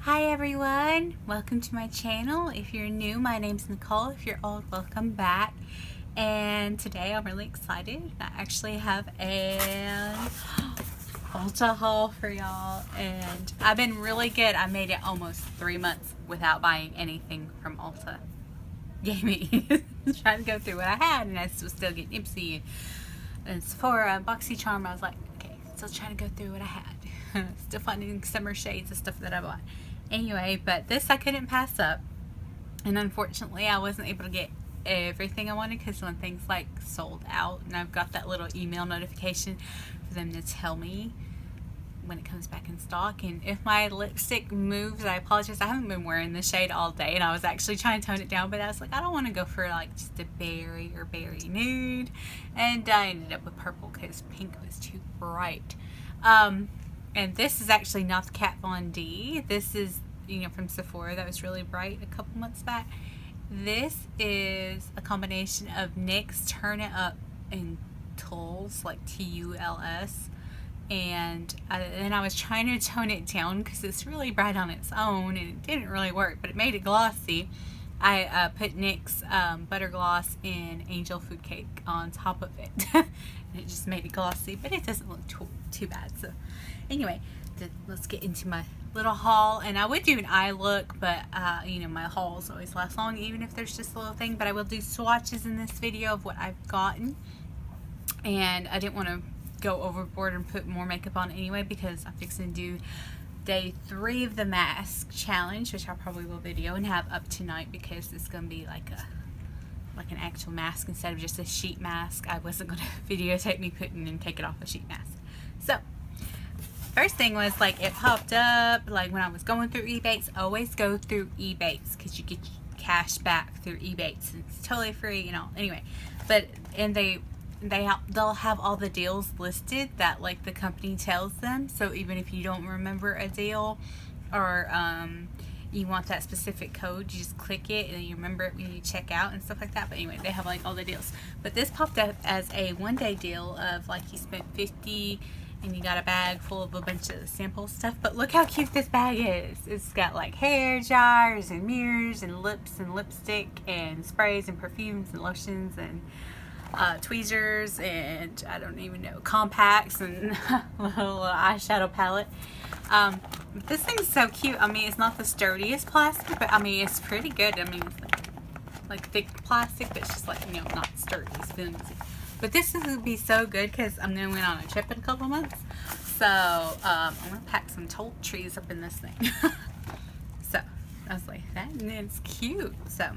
Hi everyone, welcome to my channel. If you're new, my name's Nicole. If you're old, welcome back. And today I'm really excited. I actually have an Ulta haul for y'all, and I've been really good. I made it almost 3 months without buying anything from Ulta. Yay me. Trying to go through what I had, and I was still getting Ipsy and Sephora, BoxyCharm. I was like, okay, still trying to go through what I had. Still finding summer shades of stuff that I bought. Anyway, but this I couldn't pass up, and unfortunately I wasn't able to get everything I wanted because when things like sold out, and I've got that little email notification for them to tell me when it comes back in stock. And if my lipstick moves, I apologize. I haven't been wearing this shade all day, and I was actually trying to tone it down, but I was like, I don't want to go for like just a berry or berry nude, and I ended up with purple because pink was too bright. And this is actually not the Kat Von D. This is, from Sephora that was really bright a couple months back. This is a combination of NYX Turn It Up and Tulls, like Tuls. And then I was trying to tone it down because it's really bright on its own, and it didn't really work, but it made it glossy. I put NYX Butter Gloss in Angel Food Cake on top of it. And it just made it glossy, but it doesn't look too bad. So anyway, let's get into my little haul. And I would do an eye look, but my hauls always last long, even if there's just a little thing. But I will do swatches in this video of what I've gotten. And I didn't want to go overboard and put more makeup on anyway, because I'm fixing to do day 3 of the mask challenge, which I probably will video and have up tonight, because it's gonna be like an actual mask instead of just a sheet mask. I wasn't gonna videotape me putting and take it off a sheet mask. So first thing was, like, it popped up like when I was going through Ebates. Always go through Ebates because you get cash back through Ebates, and it's totally free, anyway. But they'll have all the deals listed that, like, the company tells them. So even if you don't remember a deal, or you want that specific code, you just click it and you remember it when you check out and stuff like that. But anyway, they have like all the deals. But this popped up as a 1-day deal of, like, you spent $50 and you got a bag full of a bunch of sample stuff. But look how cute this bag is. It's got like hair jars and mirrors and lips and lipstick and sprays and perfumes and lotions and tweezers and I don't even know, compacts and little eyeshadow palette. This thing's so cute. I mean, it's not the sturdiest plastic, but I mean, it's pretty good. I mean, it's like thick plastic, but it's just like, not sturdy. It's flimsy. But this is gonna be so good because I'm going on a trip in a couple months. So I'm gonna pack some toiletries up in this thing. So I was like, that is cute. So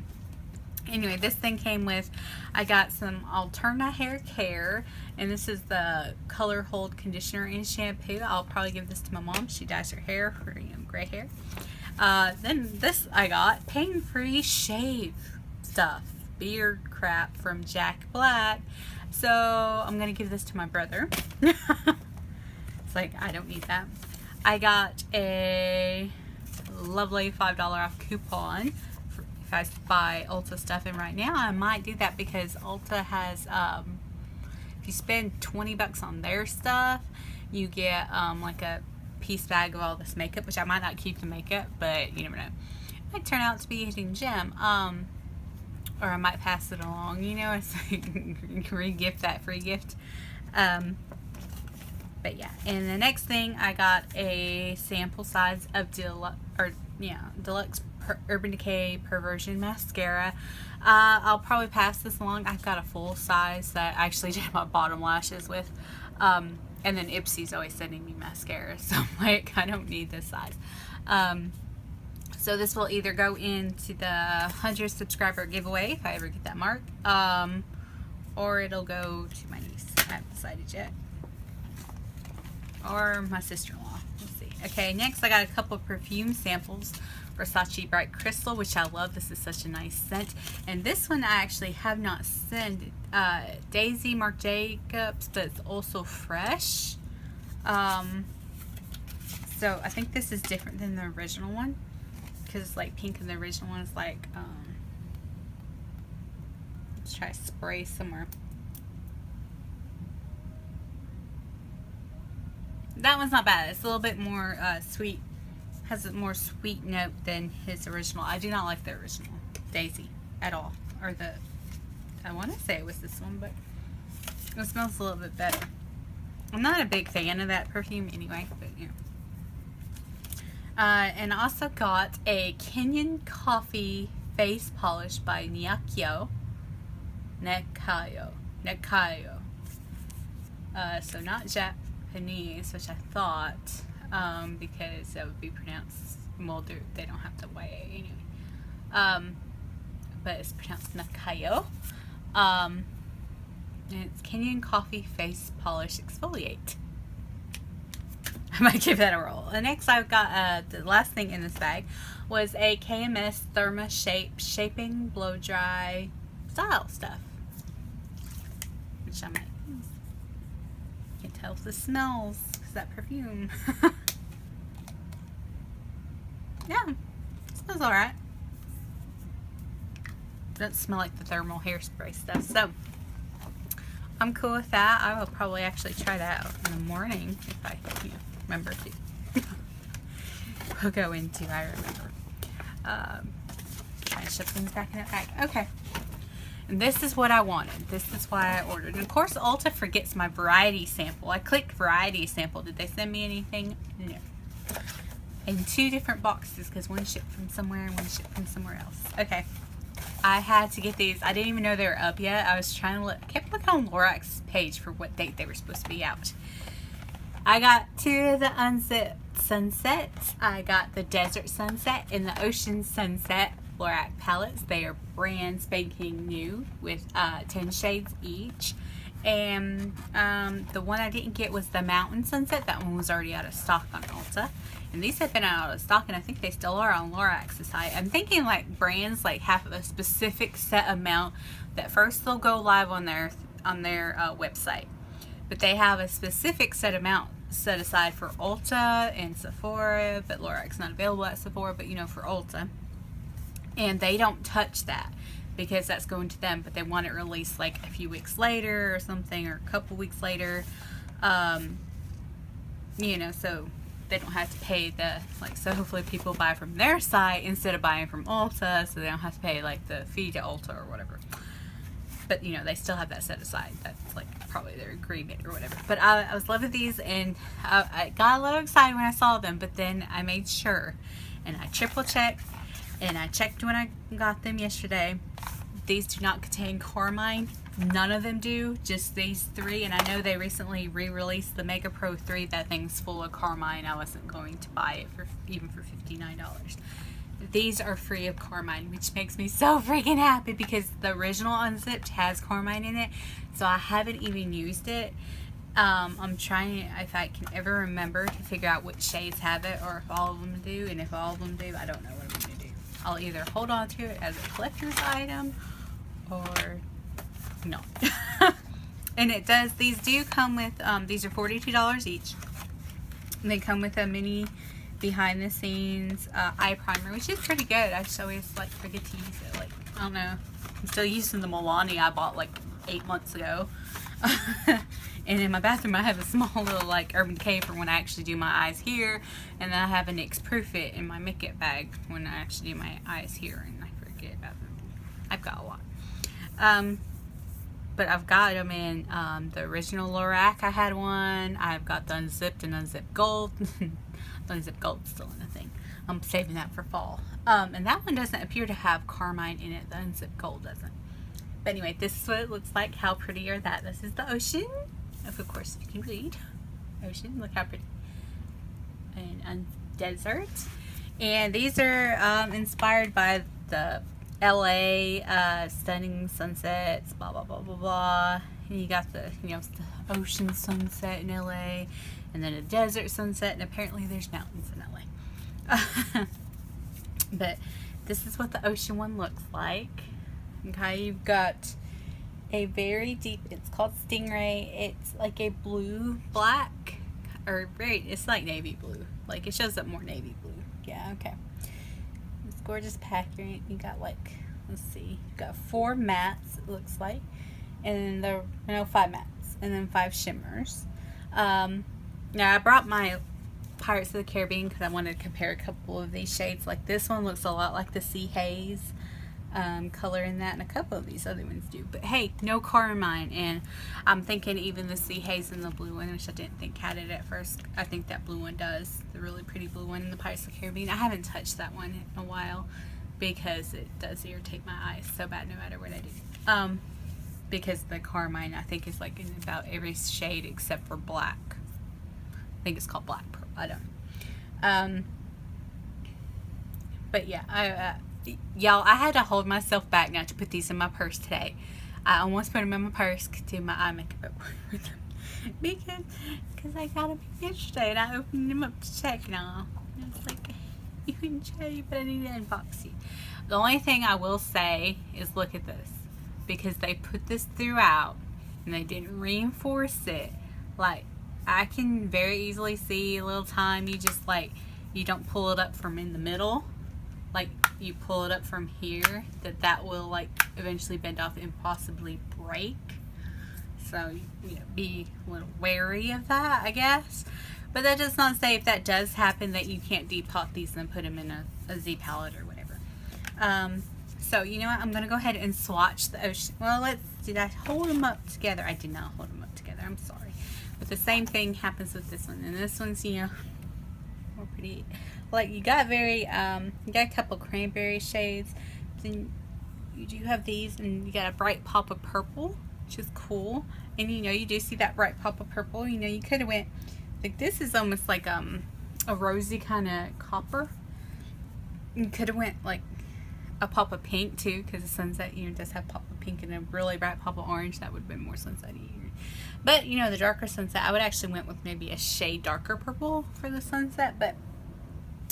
anyway, this thing came with, I got some Alterna hair care, and this is the Color Hold conditioner and shampoo. I'll probably give this to my mom. She dyes her hair for gray hair. Then this I got pain-free shave stuff, beard crap from Jack Black. So I'm gonna give this to my brother. It's like, I don't need that. I got a lovely $5 off coupon if I buy Ulta stuff, and right now I might do that because Ulta has, if you spend $20 on their stuff, you get like a piece bag of all this makeup, which I might not keep the makeup, but you never know. It might turn out to be a hidden gem, or I might pass it along, it's like re-gift that free gift. But yeah, and the next thing, I got a sample size of Deluxe Urban Decay Perversion Mascara. I'll probably pass this along. I've got a full size that I actually did my bottom lashes with. And then Ipsy's always sending me mascara, so I'm like, I don't need this size. So this will either go into the 100 subscriber giveaway if I ever get that mark, or it'll go to my niece. I haven't decided yet. Or my sister-in-law. We'll see. Okay, next I got a couple of perfume samples. Versace Bright Crystal, which I love. This is such a nice scent. And this one I actually have not sent. Daisy Marc Jacobs, but it's also fresh. So I think this is different than the original one, because it's like pink and the original one is like, let's try spray somewhere. That one's not bad. It's a little bit more sweet Has a more sweet note than his original. I do not like the original Daisy at all. Or the, I want to say it was this one, but it smells a little bit better. I'm not a big fan of that perfume anyway, but you know. And I also got a Kenyan Coffee face polish by Nakayo. So not Japanese, which I thought, because that would be pronounced, well, they don't have the Y anyway. But it's pronounced Nakayo. And it's Kenyan Coffee Face Polish Exfoliate. I might give that a roll. And next I've got, the last thing in this bag was a KMS Therma Shaping Blow Dry Style stuff. Which I might use. You can tell if this smells, because that perfume. Yeah, it smells alright. Doesn't smell like the thermal hairspray stuff, so I'm cool with that. I will probably actually try that out in the morning if I remember to. We'll go into I remember. Trying to ship things back in that bag. Okay. And this is what I wanted. This is why I ordered. And of course, Ulta forgets my variety sample. I clicked variety sample. Did they send me anything? No. In 2 different boxes because one shipped from somewhere and one shipped from somewhere else. Okay. I had to get these. I didn't even know they were up yet. I was trying to look. I kept looking on Lorac's page for what date they were supposed to be out. I got 2 of the Unzipped Sunsets. I got the Desert Sunset and the Ocean Sunset Lorac palettes. They are brand spanking new with 10 shades each. And the one I didn't get was the Mountain Sunset. That one was already out of stock on Ulta. And these have been out of stock, and I think they still are on Lorac's site. I'm thinking like brands like have a specific set amount that first they'll go live on their website, but they have a specific set amount set aside for Ulta and Sephora. But Lorac's not available at Sephora, but you know, for Ulta, and they don't touch that because that's going to them. But they want it released like a few weeks later or something, or a couple weeks later. You know, so they don't have to pay the, like, so hopefully people buy from their site instead of buying from Ulta, so they don't have to pay like the fee to Ulta or whatever. But you know, they still have that set aside. That's like probably their agreement or whatever. But I was loving these, and I got a little excited when I saw them, but then I made sure and I triple checked, and I checked when I got them yesterday. These do not contain Carmine. None of them do, just these 3. And I know they recently re-released the Mega Pro 3. That thing's full of Carmine. I wasn't going to buy it for even for $59. These are free of Carmine, which makes me so freaking happy because the original Unzipped has Carmine in it. So I haven't even used it. I'm trying, if I can ever remember, to figure out which shades have it, or if all of them do. And if all of them do, I don't know what I'm going to do. I'll either hold on to it as a collector's item or not. And it does, these do come with, these are $42 each. And they come with a mini behind the scenes eye primer, which is pretty good. I just always like forget to use it. Like, I don't know, I'm still using the Milani I bought like 8 months ago. And in my bathroom I have a small little like Urban Decay for when I actually do my eyes here, and then I have a NYX Proof It in my makeup bag when I actually do my eyes here, and I forget about them. I've got a lot. But I've got them in the original Lorac. I had one. I've got the Unzipped and Unzipped Gold. The Unzipped Gold's still in the thing. I'm saving that for fall. And that one doesn't appear to have Carmine in it. The Unzipped Gold doesn't. But anyway, this is what it looks like. How pretty are that? This is the ocean. Of course, you can read. Ocean. Look how pretty. And desert. And these are inspired by the LA stunning sunsets, blah blah blah blah blah. And you got the, you know, the ocean sunset in LA, and then a desert sunset, and apparently there's mountains in LA. But this is what the ocean one looks like. Okay, you've got a very deep, it's called Stingray. It's like a blue black, or very, it's like navy blue. Like it shows up more navy blue. Yeah, okay. This gorgeous packaging. You got like, let's see, you got 4 mattes, it looks like, and then no, 5 mattes, and then 5 shimmers. Now I brought my Pirates of the Caribbean because I wanted to compare a couple of these shades. Like this one looks a lot like the Sea Haze color in that, and a couple of these other ones do. But hey, no Carmine, and I'm thinking even the Sea Haze and the blue one, which I didn't think had it at first. I think that blue one does, the really pretty blue one in the Pirates of the Caribbean. I haven't touched that one in a while because it does irritate my eyes so bad no matter what I do. Because the Carmine I think is like in about every shade except for black. I think it's called Black Pearl. I don't know. But yeah, y'all, I had to hold myself back not to put these in my purse today. I almost put them in my purse to do my eye makeup with them. Because I got them yesterday and I opened them up to check and all. And I was like, you can show you, but I need to unbox you. The only thing I will say is look at this. Because they put this throughout and they didn't reinforce it. Like, I can very easily see a little time you just like, you don't pull it up from in the middle. Like you pull it up from here, that will like eventually bend off and possibly break. So, you know, be a little wary of that, I guess. But that does not say if that does happen that you can't depot these and put them in a Z palette or whatever. So, you know what? I'm going to go ahead and swatch the Ocean. Well, did I hold them up together? I did not hold them up together. I'm sorry. But the same thing happens with this one. And this one's, you know, more pretty. Like, you got very, you got a couple cranberry shades. Then you do have these, and you got a bright pop of purple, which is cool. And, you know, you do see that bright pop of purple. You know, you could have went, like, this is almost like a rosy kind of copper. You could have went, like, a pop of pink too, because the Sunset, you know, does have pop of pink and a really bright pop of orange. That would have been more sunset-y. But, you know, the darker Sunset, I would actually went with maybe a shade darker purple for the Sunset, but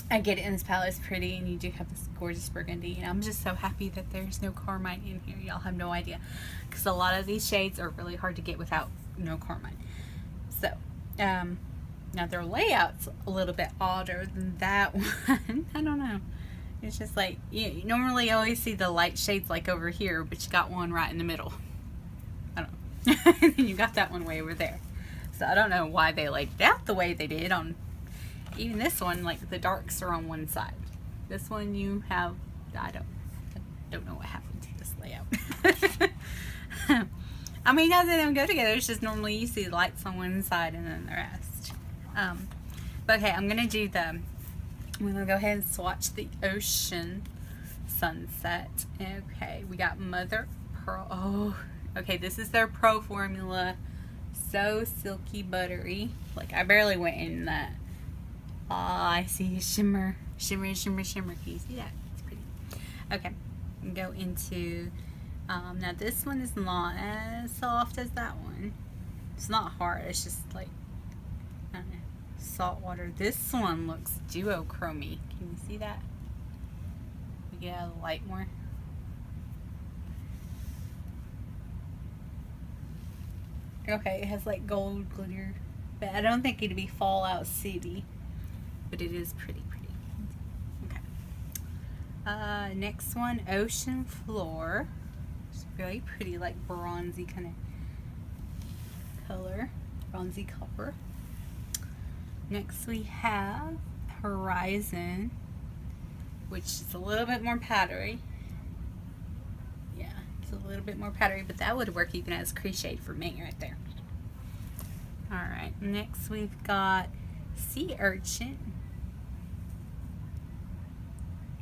I get it, and this palette is pretty, and you do have this gorgeous burgundy, and I'm just so happy that there's no Carmine in here. Y'all have no idea, because a lot of these shades are really hard to get without no Carmine. So, now their layout's a little bit odder than that one. I don't know. It's just like, you normally always see the light shades like over here, but you got one right in the middle. I don't know. And then you got that one way over there. So I don't know why they laid it out the way they did on, even this one, like the darks are on one side. This one you have, I don't know what happened to this layout. I mean, none of them go together. It's just normally you see lights on one side and then the rest. But okay, I'm going to go ahead and swatch the Ocean Sunset. Okay, we got Mother Pearl. Oh, okay, this is their Pro Formula. So silky buttery. Like, I barely went in that. Oh, I see shimmer. Shimmer, shimmer, shimmer. Can you see that? It's pretty. Okay, I'm going to go into, now this one is not as soft as that one. It's not hard. It's just like, I don't know, salt water. This one looks duochromy. Can you see that? We get out of the light more. Okay, it has like gold glitter, but I don't think it'd be Fallout City, but it is pretty. Okay. Next one, Ocean Floor. It's really pretty, like bronzy kind of color, bronzy copper. Next we have Horizon, which is a little bit more powdery. Yeah, it's a little bit more powdery, but that would work even as crease shade for me right there. Alright, next we've got Sea Urchin,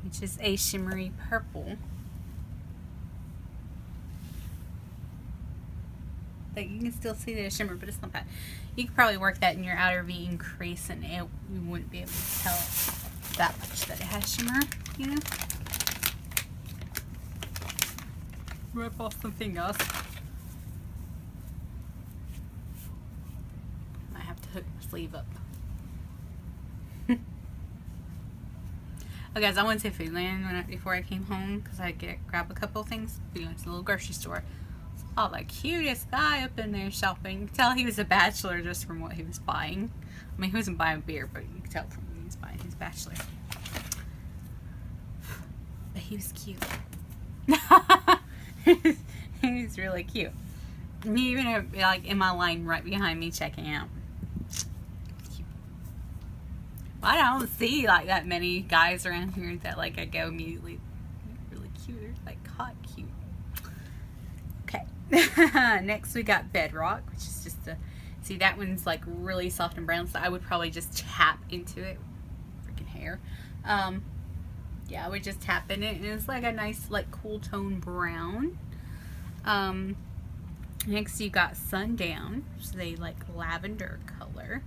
which is a shimmery purple. Like, you can still see the shimmer, but it's not bad. You could probably work that in your outer V and crease, and you wouldn't be able to tell that much that it has shimmer, you know? Rip off some fingers. Might have to hook my sleeve up. Oh, guys, I went to Foodland before I came home because I grab a couple things. You know, it's a little grocery store. Oh, the cutest guy up in there shopping. You can tell he was a bachelor just from what he was buying. I mean, he wasn't buying beer, but you can tell from what he was buying. He's a bachelor. But he was cute. He was really cute. And he even, like, in my line right behind me checking out. Cute. I don't see like that many guys around here that like I go immediately really cute, or like hot cute. Okay. Next we got Bedrock, which is just a, see that one's like really soft and brown, so I would probably just tap into it. Freaking hair. Yeah, I would just tap in it, and it's like a nice like cool tone brown. Next you got Sundown, which is a like lavender color.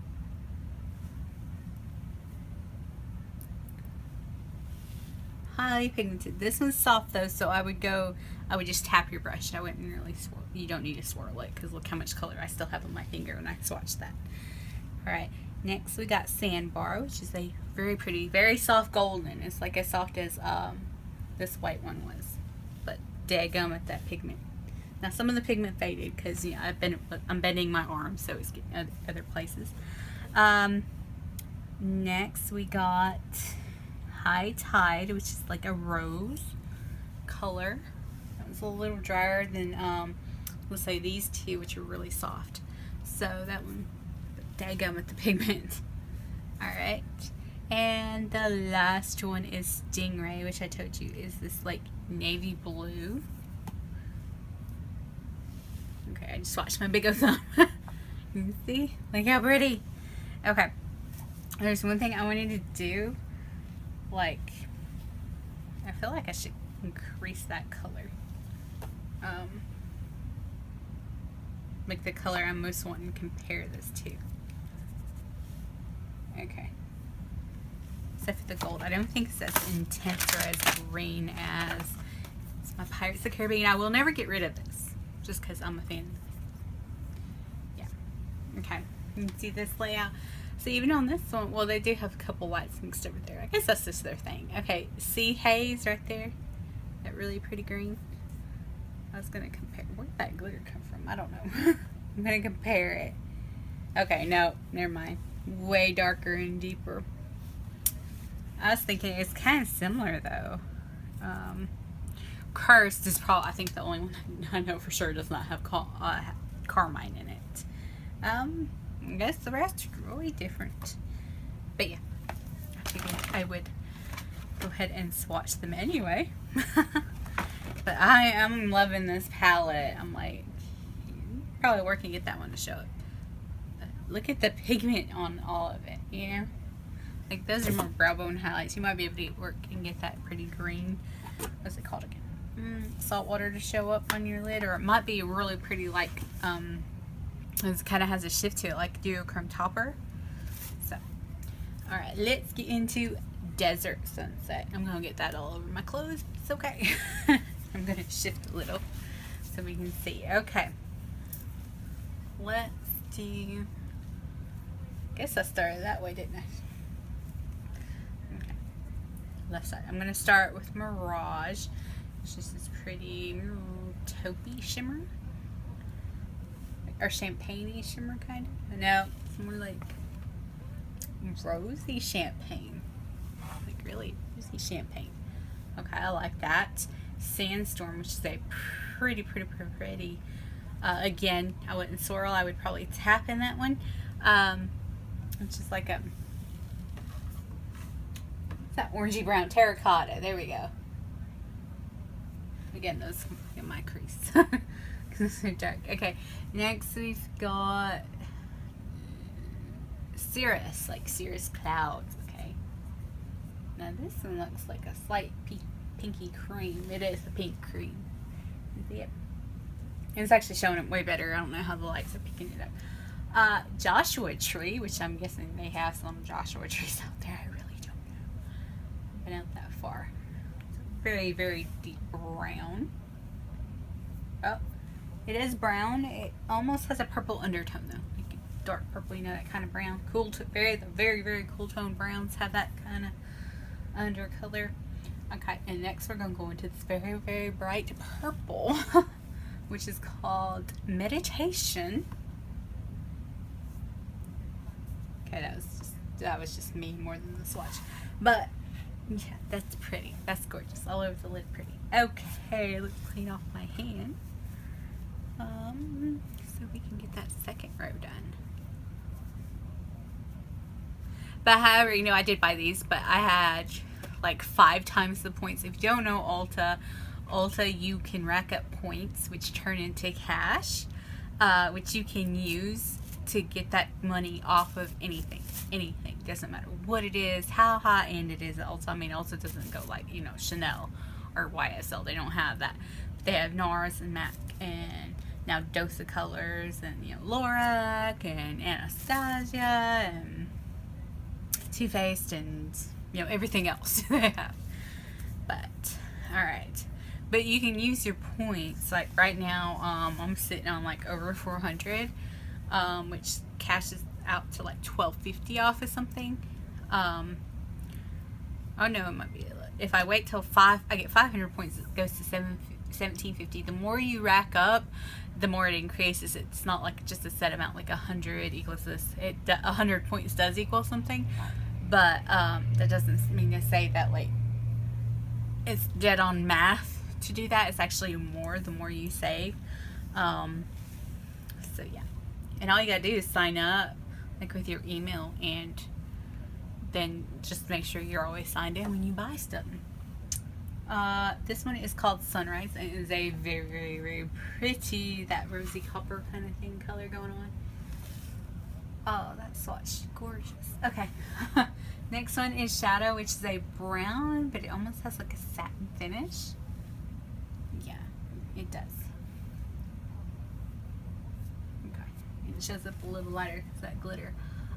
Highly pigmented. This one's soft though, so I would just tap your brush. I wouldn't really swirl. You don't need to swirl it, because look how much color I still have on my finger when I swatch that. Alright, next we got Sandbar, which is a very pretty, very soft golden. It's like as soft as this white one was, but daggum at that pigment. Now some of the pigment faded because, you know, I'm bending my arm, so it's getting other places. Next we got High Tide, which is like a rose color. That was a little drier than let's say these two, which are really soft. So that one, daggum at the pigment. Alright, and the last one is Stingray, which I told you is this like navy blue. Okay, I just swatched my big old thumb. You can see? Look how pretty. Okay, there's one thing I wanted to do. Like, I feel like I should increase that color. Like the color I'm most wanting to compare this to. Okay. Except for the gold. I don't think it's as intense or as green as it's my Pirates of the Caribbean. I will never get rid of this, just because I'm a fan. Yeah. Okay. You can see this layout. So even on this one, well, they do have a couple whites mixed over there. I guess that's just their thing. Okay, Sea Haze right there. That really pretty green. I was going to compare. Where did that glitter come from? I don't know. I'm going to compare it. Okay, no, never mind. Way darker and deeper. I was thinking it's kind of similar, though. Cursed is probably, I think, the only one I know for sure does not have Carmine in it. I guess the rest are really different. But yeah, I figured I would go ahead and swatch them anyway. But I am loving this palette. I'm like, probably working to get that one to show up. But look at the pigment on all of it, you know? Like, those are more brow bone highlights. You might be able to work and get that pretty green, what's it called again? Salt water to show up on your lid. Or it might be really pretty, like, it kind of has a shift to it, like duochrome topper. So, alright, let's get into Desert Sunset. I'm going to get that all over my clothes. It's okay. I'm going to shift a little so we can see. Okay. Let's do... Guess I started that way, didn't I? Okay. Left side. I'm going to start with Mirage. It's just this pretty taupey shimmer. Or champagne-y shimmer, kind of. No, it's more like rosy champagne. Like really rosy champagne. Okay, I like that. Sandstorm, which is a pretty. Again, I wouldn't swirl. I would probably tap in that one. It's just like a... What's that orangey brown? Terracotta. There we go. Again, those in my crease. It's so dark. Okay, next we've got Cirrus, like Cirrus Clouds. Okay, now this one looks like a slight pinky cream. It is a pink cream. You see it? And it's actually showing up way better. I don't know how the lights are picking it up. Joshua Tree, which I'm guessing they have some Joshua trees out there. I really don't know. I've been out that far. It's very, very deep brown. Oh. It is brown. It almost has a purple undertone though, like dark purple. You know, that kind of brown. Cool, very cool tone browns have that kind of undercolor. Okay, and next we're gonna go into this very, very bright purple, which is called Meditation. Okay, that was just me more than the swatch, but yeah, that's pretty. That's gorgeous. All over the lid, pretty. Okay, let's clean off my hand. So we can get that second row done. But however, you know, I did buy these, but I had like 5 times the points. If you don't know Ulta, you can rack up points, which turn into cash, which you can use to get that money off of anything. Anything. Doesn't matter what it is, how high end it is at Ulta. I mean, Ulta doesn't go like, you know, Chanel or YSL. They don't have that. They have NARS and MAC and now Dose of Colors and, you know, Lorac and Anastasia and Too Faced and, you know, everything else they have. But, alright. But you can use your points. Like right now, I'm sitting on like over 400, which cashes out to like $12.50 off or something. Oh no, it might be. If I wait till 5, I get 500 points. It goes to $17.50. The more you rack up, the more it increases. It's not like just a set amount, like 100 equals this. 100 points does equal something, but that doesn't mean to say that like it's dead on math to do that. It's actually more the more you save. So yeah, and all you gotta do is sign up like with your email, and then just make sure you're always signed in when you buy stuff. This one is called Sunrise, and it is a very, very, very pretty, that rosy copper kind of thing color going on. Oh, that swatch, gorgeous. Okay. Next one is Shadow, which is a brown, but it almost has like a satin finish. Yeah, it does. Okay, and it shows up a little lighter because that glitter.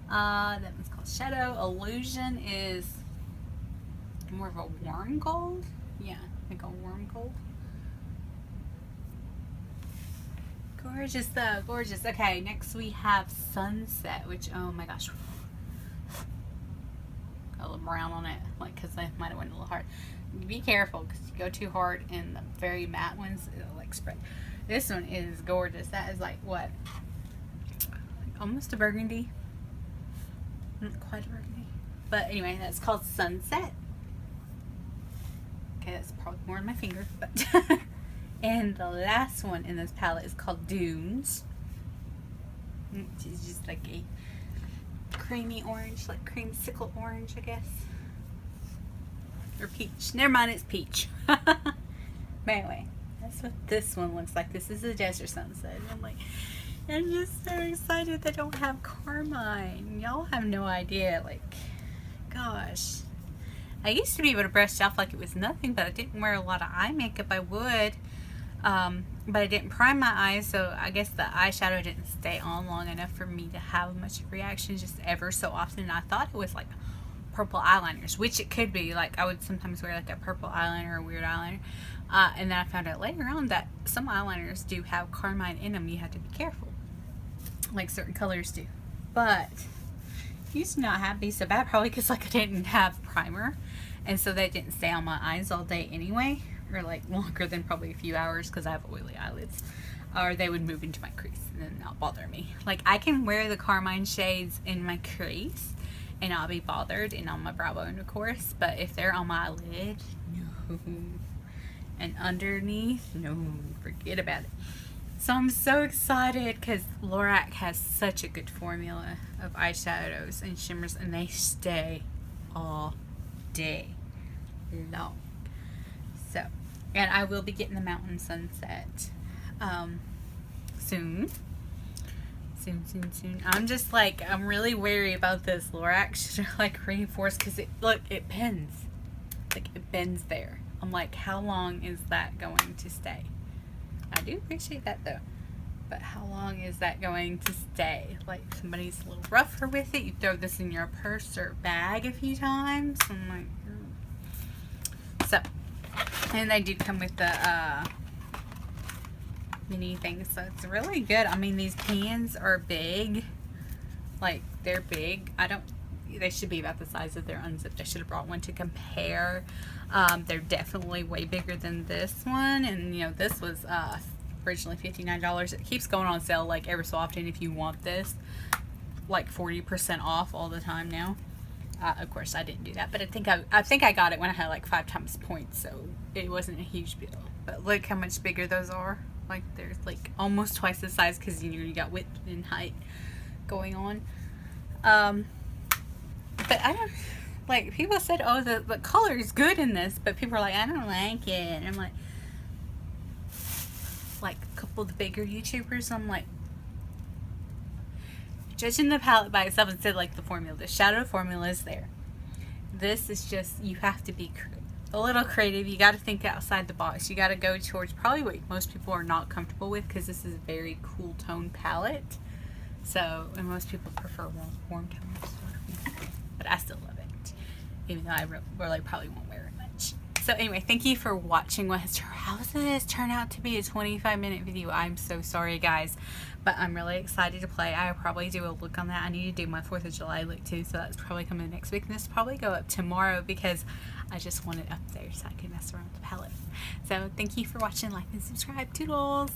That one's called Shadow. Illusion is more of a warm gold. Yeah, like a warm gold. Gorgeous though, gorgeous. Okay, next we have Sunset, which, oh my gosh. Got a little brown on it, like, because I might have went a little hard. Be careful, because you go too hard in the very matte ones, it'll like spread. This one is gorgeous. That is like, what? Like almost a burgundy. Not quite a burgundy. But anyway, that's called Sunset. Okay, that's probably more on my finger, but and the last one in this palette is called Dunes. It's just like a creamy orange, like creamsicle orange, I guess. Or peach. Never mind, it's peach. But anyway, that's what this one looks like. This is a desert sunset. And I'm just so excited they don't have Carmine. Y'all have no idea, like, gosh. I used to be able to brush it off like it was nothing, but I didn't wear a lot of eye makeup. I would, but I didn't prime my eyes, so I guess the eyeshadow didn't stay on long enough for me to have much of a reaction just ever so often. I thought it was like purple eyeliners, which it could be. Like, I would sometimes wear like a purple eyeliner or a weird eyeliner, and then I found out later on that some eyeliners do have Carmine in them. You have to be careful, like certain colors do. But used to not have to be so bad, probably because like I didn't have primer, and so they didn't stay on my eyes all day anyway, or like longer than probably a few hours because I have oily eyelids, or they would move into my crease and then not bother me. Like, I can wear the Carmine shades in my crease and I'll be bothered, and on my brow bone of course, but if they're on my lid, no, and underneath, no, forget about it. So I'm so excited because Lorac has such a good formula of eyeshadows and shimmers, and they stay all day long. So, and I will be getting the Mountain Sunset soon. Soon. I'm just like, I'm really wary about this Lorac. Should I like reinforce? Because it bends. Like, it bends there. I'm like, how long is that going to stay? I do appreciate that though, but how long is that going to stay? Like, somebody's a little rougher with it, you throw this in your purse or bag a few times. I'm like, so, and they do come with the mini things, so it's really good. I mean, these pans are big, like, they're big. They should be about the size of their Unzipped. I should have brought one to compare. They're definitely way bigger than this one, and you know, this was originally $59. It keeps going on sale like ever so often if you want this, like 40% off all the time now. Of course I didn't do that, but I think I got it when I had like 5 times points, so it wasn't a huge deal. But look how much bigger those are. Like, they're like almost twice the size, because you got width and height going on. But I don't, like, people said, oh, the color is good in this, but people are like, I don't like it. And I'm like a couple of the bigger YouTubers, I'm like, judging the palette by itself instead of like the formula. The shadow formula is there. This is just, you have to be a little creative. You got to think outside the box. You got to go towards probably what most people are not comfortable with, because this is a very cool tone palette. So, and most people prefer warm tones. But I still love it, even though I really probably won't wear it much. So anyway, thank you for watching. How does this turn out to be a 25-minute video? I'm so sorry, guys, but I'm really excited to play. I'll probably do a look on that. I need to do my 4th of July look too, so that's probably coming next week. And this will probably go up tomorrow because I just want it up there so I can mess around with the palette. So thank you for watching. Like and subscribe. Toodles!